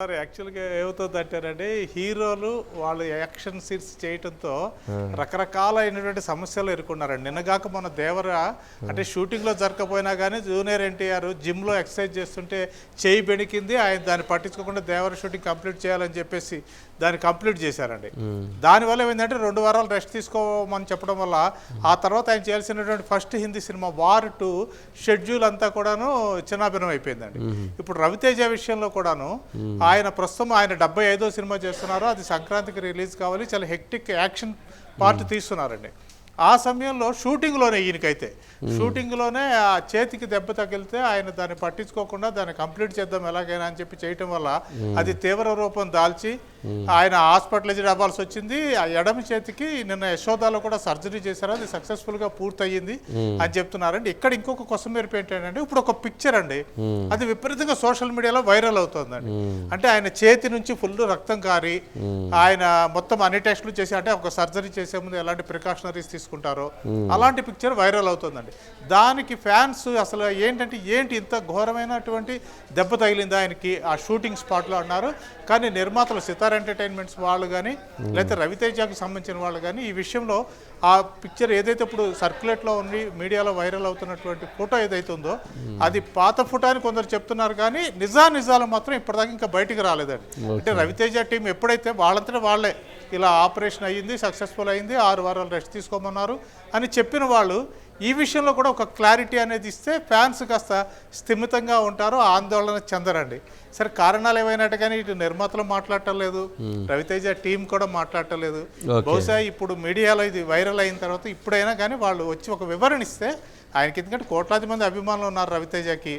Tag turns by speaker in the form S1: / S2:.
S1: Sir యాక్చువల్గా ఏమవుతుందంటేనండి హీరోలు వాళ్ళు యాక్షన్ సీన్స్ చేయటంతో రకరకాలైనటువంటి సమస్యలు ఎదుర్కొన్నారండి. నిన్నగాక మన దేవర అంటే షూటింగ్లో జరగకపోయినా కానీ జూనియర్ ఎన్టీఆర్ జిమ్లో ఎక్సర్సైజ్ చేస్తుంటే చేయి బెణికింది. ఆయన దాన్ని పట్టించుకోకుండా దేవర షూటింగ్ కంప్లీట్ చేయాలని చెప్పేసి దాన్ని కంప్లీట్ చేశారండి. దానివల్ల ఏమైందంటే 2 వారాలు రెస్ట్ తీసుకోమని చెప్పడం వల్ల ఆ తర్వాత ఆయన చేయాల్సినటువంటి first Hindi cinema war 2 schedule అంతా కూడాను చిన్నాభిన్నం అయిపోయిందండి. ఇప్పుడు రవితేజ విషయంలో కూడాను ఆయన ప్రస్తుతం ఆయన 75వ సినిమా చేస్తున్నారు. అది సంక్రాంతికి రిలీజ్ కావాలి. చాలా హెక్టిక్ యాక్షన్ పార్ట్ తీస్తున్నారండి. ఆ సమయంలో షూటింగ్లోనే ఈయనకైతే షూటింగ్లోనే ఆ చేతికి దెబ్బ తగిలితే ఆయన దాన్ని పట్టించుకోకుండా దాన్ని కంప్లీట్ చేద్దాం ఎలాగైనా అని చెప్పి చేయటం వల్ల అది తీవ్ర రూపం దాల్చి ఆయన హాస్పిటలైజ్డ్ అవ్వాల్సి వచ్చింది. ఆ ఎడమ చేతికి నిన్న యశోదాలో కూడా సర్జరీ చేశారు. అది సక్సెస్ఫుల్గా పూర్తయింది అని చెప్తున్నారండి. ఇక్కడ ఇంకొక కొసమెరుపు ఏంటంటే ఇప్పుడు ఒక పిక్చర్ అండి, అది విపరీతంగా సోషల్ మీడియాలో వైరల్ అవుతుందండి. అంటే ఆయన చేతి నుంచి ఫుల్ రక్తం కారి ఆయన మొత్తం అన్ని టెస్టులు చేసి అంటే ఒక సర్జరీ చేసే ముందు ఎలాంటి ప్రికాషనరీస్ తీసుకుంటారో అలాంటి పిక్చర్ వైరల్ అవుతుందండి. దానికి ఫ్యాన్స్ అసలు ఏంటి ఇంత ఘోరమైనటువంటి దెబ్బ తగిలింది ఆయనకి ఆ షూటింగ్ స్పాట్లో అన్నారు. కానీ నిర్మాతలు సితార్ ఎంటర్టైన్మెంట్స్ వాళ్ళు కానీ లేకపోతే రవితేజకు సంబంధించిన వాళ్ళు కానీ ఈ విషయంలో ఆ పిక్చర్ ఏదైతే ఇప్పుడు సర్క్యులేట్లో ఉంది మీడియాలో వైరల్ అవుతున్నటువంటి ఫోటో ఏదైతే ఉందో అది పాత ఫోటో అని కొందరు చెప్తున్నారు. కానీ నిజాలు మాత్రం ఇప్పటిదాకా ఇంకా బయటికి రాలేదండి. అంటే రవితేజ టీం ఎప్పుడైతే వాళ్ళంతటా వాళ్ళే ఇలా ఆపరేషన్ అయ్యింది, సక్సెస్ఫుల్ అయింది, 6 వారాలు రెస్ట్ తీసుకోమన్నారు అని చెప్పిన వాళ్ళు ఈ విషయంలో కూడా ఒక క్లారిటీ అనేది ఇస్తే ఫ్యాన్స్ కాస్త స్థిమితంగా ఉంటారు, ఆందోళన చెందరండి. సరే కారణాలు ఏమైనట్టు కానీ ఇటు నిర్మాతలు మాట్లాడటం లేదు, రవితేజ టీం కూడా మాట్లాడటం లేదు. బహుశా ఇప్పుడు మీడియాలో ఇది వైరల్ అయిన తర్వాత ఇప్పుడైనా కానీ వాళ్ళు వచ్చి ఒక వివరణ ఇస్తే ఆయనకి, ఎందుకంటే కోట్లాది మంది అభిమానులు ఉన్నారు రవితేజకి,